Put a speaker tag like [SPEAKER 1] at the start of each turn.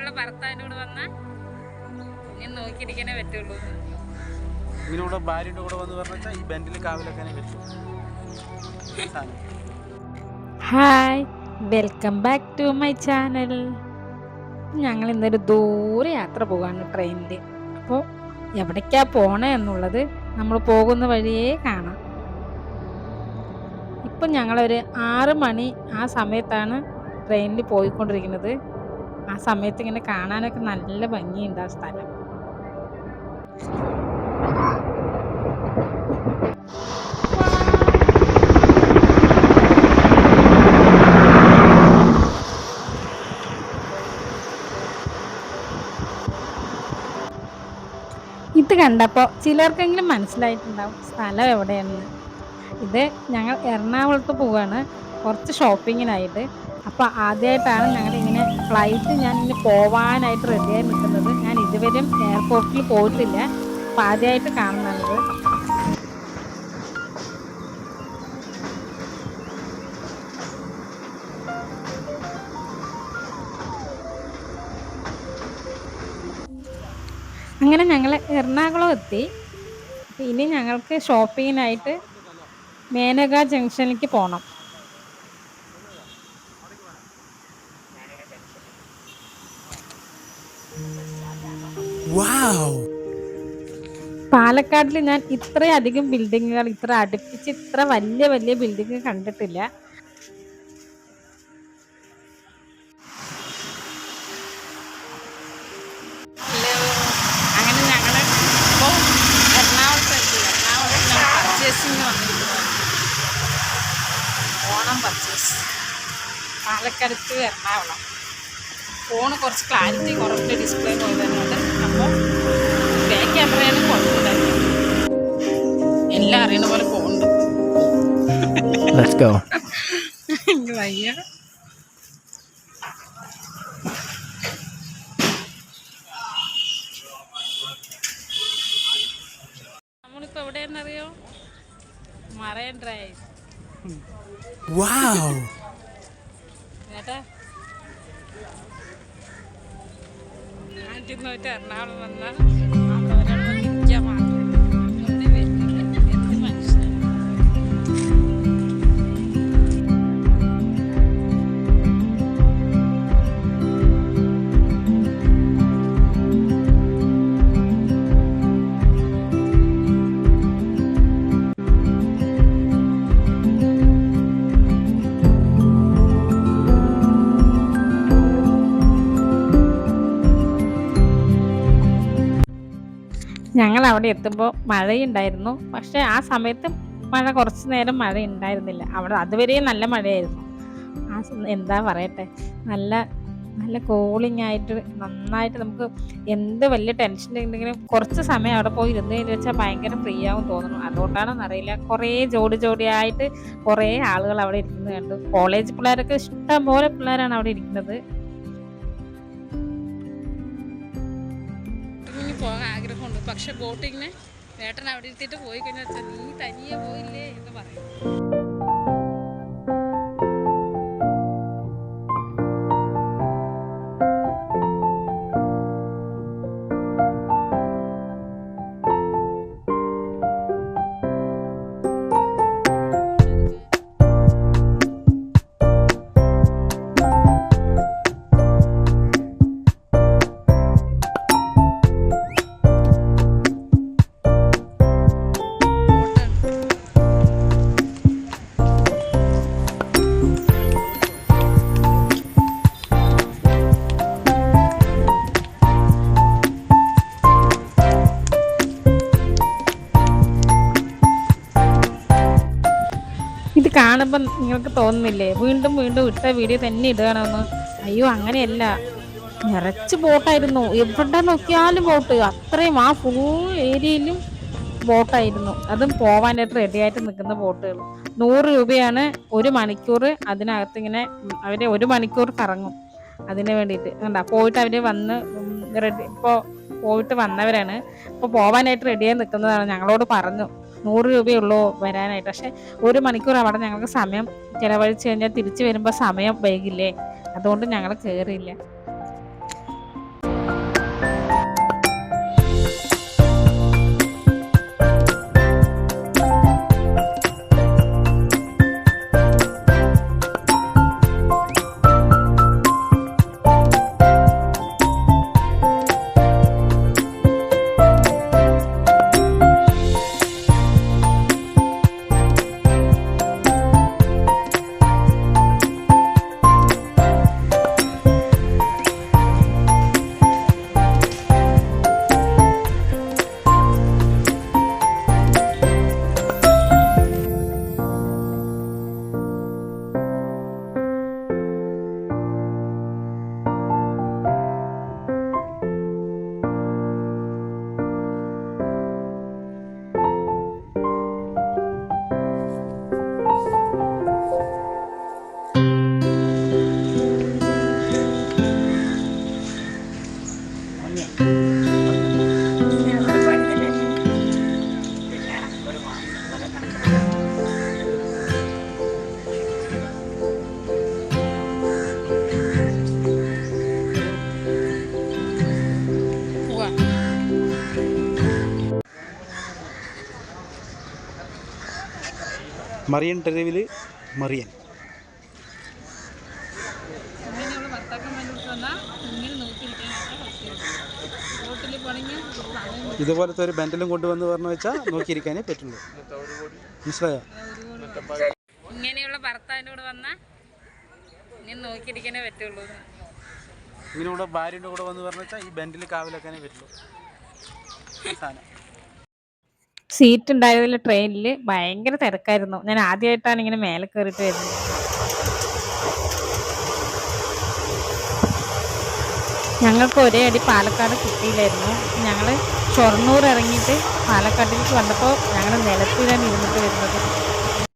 [SPEAKER 1] അവളെ ഭർത്താവിനോട് വന്നാൽ ഞാൻ നോക്കിയിരിക്കാനേ പറ്റുള്ളൂ.
[SPEAKER 2] ഇങ്ങനെയുള്ള ഭാര്യയുടെ കൂടെ വന്ന് പറഞ്ഞാൽ ഈ ബെൻഡിൽ കാവിലൊക്കെ പറ്റും.
[SPEAKER 1] Hi, welcome back to my channel. ഞങ്ങൾ ഇന്നൊരു ദൂരെ യാത്ര പോകാണ് ട്രെയിനിൽ. അപ്പോൾ എവിടേക്കാ പോണേ എന്നുള്ളത് നമ്മൾ പോകുന്ന വഴിയേ കാണാം. ഇപ്പം ഞങ്ങളൊരു 6 മണി ആ സമയത്താണ് ട്രെയിനിൽ പോയിക്കൊണ്ടിരിക്കുന്നത്. ആ സമയത്ത് ഇങ്ങനെ കാണാനൊക്കെ നല്ല ഭംഗിയുണ്ട് ആ സ്ഥലം. ഇത് കണ്ടപ്പോൾ ചിലർക്കെങ്കിലും മനസ്സിലായിട്ടുണ്ടാവും സ്ഥലം എവിടെയാണെന്ന്. ഇത് ഞങ്ങൾ എറണാകുളത്ത് പോവുകയാണ് കുറച്ച് ഷോപ്പിങ്ങിനായിട്ട്. അപ്പോൾ ആദ്യമായിട്ടാണ് ഞങ്ങളിങ്ങനെ ഞാനിങ്ങനെ പോവാനായിട്ട് റെഡിയായി നിൽക്കുന്നത്. ഞാൻ ഇതുവരെയും എയർപോർട്ടിൽ പോയിട്ടില്ല. അപ്പോൾ ആദ്യമായിട്ട് കാണുന്നത്. അങ്ങനെ ഞങ്ങൾ എറണാകുളം എത്തി. ഇനി ഞങ്ങൾക്ക് ഷോപ്പിങ്ങിനായിട്ട് മേനക ജംഗ്ഷനിലേക്ക് പോകണം. പാലക്കാടിൽ ഞാൻ ഇത്രയധികം ബിൽഡിങ്ങുകൾ ഇത്ര അടുപ്പിച്ച് ഇത്ര വലിയ വലിയ ബിൽഡിങ് കണ്ടിട്ടില്ല. അങ്ങനെ ഞങ്ങൾ ഇപ്പോൾ എറണാകുളത്ത് എത്തി. എറണാകുളത്ത് ഞാൻ പർച്ചേസിങ് വന്നിരിക്കുന്നത്. Onam purchase Palakkad to Ernakulam. Phone കുറച്ച് ക്ലാരിറ്റി കുറച്ച് ഡിസ്പ്ലേ പോയതുകൊണ്ട് അപ്പോൾ ബാക്ക് ക്യാമറയാണ് കുഴപ്പമില്ലായിരുന്നു. എല്ലാം അറിയണ പോലെ പോകുന്നുണ്ട്. വയ്യ. നമ്മളിപ്പോൾ എവിടെയാണെന്നറിയോ? Marine drive. ഏട്ടാ നാട്ടിൽ പോയിട്ട് എറണാകുളം വന്നാൽ അവിടെ ഒരാൾ നിൽക്കാൻ മാത്രമേ ഒന്നും വരുന്നില്ല. എന്ത് മനുഷ്യനാണ്. ഞങ്ങൾ അവിടെ എത്തുമ്പോൾ മഴയുണ്ടായിരുന്നു. പക്ഷേ ആ സമയത്ത് മഴ കുറച്ച് നേരം മഴ ഉണ്ടായിരുന്നില്ല. അവിടെ അതുവരെയും നല്ല മഴയായിരുന്നു. എന്താ പറയട്ടെ, നല്ല നല്ല കൂളിംഗ് ആയിട്ട് നന്നായിട്ട് നമുക്ക് എന്ത് വലിയ ടെൻഷൻ ഉണ്ടെങ്കിലും കുറച്ച് സമയം അവിടെ പോയി ഇരുന്ന് വെച്ചാൽ ഭയങ്കര ഫ്രീ ആവും തോന്നുന്നു. അതുകൊണ്ടാണെന്ന് അറിയില്ല, കുറേ ജോഡിയായിട്ട് കുറേ ആളുകൾ അവിടെ ഇരിക്കുന്നത് കണ്ടു. കോളേജ് പിള്ളേരൊക്കെ ഇഷ്ടം പോലെ പിള്ളേരാണ് അവിടെ ഇരിക്കുന്നത്. പോകാൻ ആഗ്രഹമുണ്ട്. പക്ഷെ ബോട്ടിങ്ങിന് ഏട്ടൻ അവിടെ ഇരുത്തിയിട്ട് പോയി കഴിഞ്ഞാൽ നീ തനിയെ പോയില്ലേ എന്ന് പറയും. ഇത് കാണുമ്പോൾ നിങ്ങൾക്ക് തോന്നുന്നില്ലേ വീണ്ടും വീണ്ടും ഇട്ട വീഡിയോ തന്നെ ഇടുകയാണെന്ന്? അയ്യോ, അങ്ങനെയല്ല. നിറച്ച് ബോട്ടായിരുന്നു. എവിടെ നോക്കിയാലും ബോട്ട്. അത്രയും ആ ഫുൾ ഏരിയയിലും ബോട്ടായിരുന്നു. അതും പോവാനായിട്ട് റെഡിയായിട്ട് നിൽക്കുന്ന ബോട്ടുകൾ. 100 രൂപയാണ് 1 മണിക്കൂർ. അതിനകത്ത് ഇങ്ങനെ അവർ 1 മണിക്കൂർ കറങ്ങും അതിന് വേണ്ടിയിട്ട്. കണ്ടാ പോയിട്ട് അവർ വന്ന് റെഡി ഇപ്പോൾ പോയിട്ട് വന്നവരാണ്. ഇപ്പോൾ പോവാനായിട്ട് റെഡിയായി നിൽക്കുന്നതാണ്. ഞങ്ങളോട് പറഞ്ഞു 100 രൂപയുള്ളൂ വരാനായിട്ട്. പക്ഷെ 1 മണിക്കൂർ അവിടെ ഞങ്ങൾക്ക് സമയം ചിലവഴിച്ച് കഴിഞ്ഞാൽ തിരിച്ചു വരുമ്പോൾ സമയം വൈകില്ലേ, അതുകൊണ്ട് ഞങ്ങൾ കയറിയില്ല.
[SPEAKER 2] മറിയൻ ഡ്രൈവിൽ മറിയൻ.
[SPEAKER 1] ഇങ്ങനെയുള്ള ഭർത്താക്കന്മാരോട് വന്നാൽ ഇങ്ങനെ നോക്കിയിരിക്കാനായിട്ട് റോട്ടിൽ പണിഞ്ഞ്
[SPEAKER 2] ഇതുപോലത്തെ ഒരു ബെൻഡലും കൊണ്ടുവന്ന് പറഞ്ഞു വെച്ചാൽ നോക്കിയിരിക്കാനേ പറ്റുള്ളൂ. മനസ്സിലായോ?
[SPEAKER 1] ഇങ്ങനെയുള്ള ഭർത്താവിനോട് വന്നാൽ ഇങ്ങനെ നോക്കിയിരിക്കാനേ പറ്റുള്ളൂ.
[SPEAKER 2] ഇങ്ങനെയുള്ള ഭാര്യൻ്റെ കൂടെ വന്ന് പറഞ്ഞു വെച്ചാൽ ഈ ബെൻഡിൽ കാവിലൊക്കാനേ പറ്റുള്ളൂ.
[SPEAKER 1] സീറ്റ് ഉണ്ടായതിൽ ട്രെയിനിൽ ഭയങ്കര തിരക്കായിരുന്നു. ഞാൻ ആദ്യമായിട്ടാണ് ഇങ്ങനെ മേലെ കയറിയിട്ട് വരുന്നത്. ഞങ്ങൾക്ക് ഒരേ അടി പാലക്കാട് കിട്ടിയില്ലായിരുന്നു. ഞങ്ങൾ ഷൊർണൂർ ഇറങ്ങിയിട്ട് പാലക്കാട്ടിലേക്ക് വന്നപ്പോൾ ഞങ്ങൾ നിലത്തിലാണ് ഇരുന്നിട്ട് വരുന്നത്.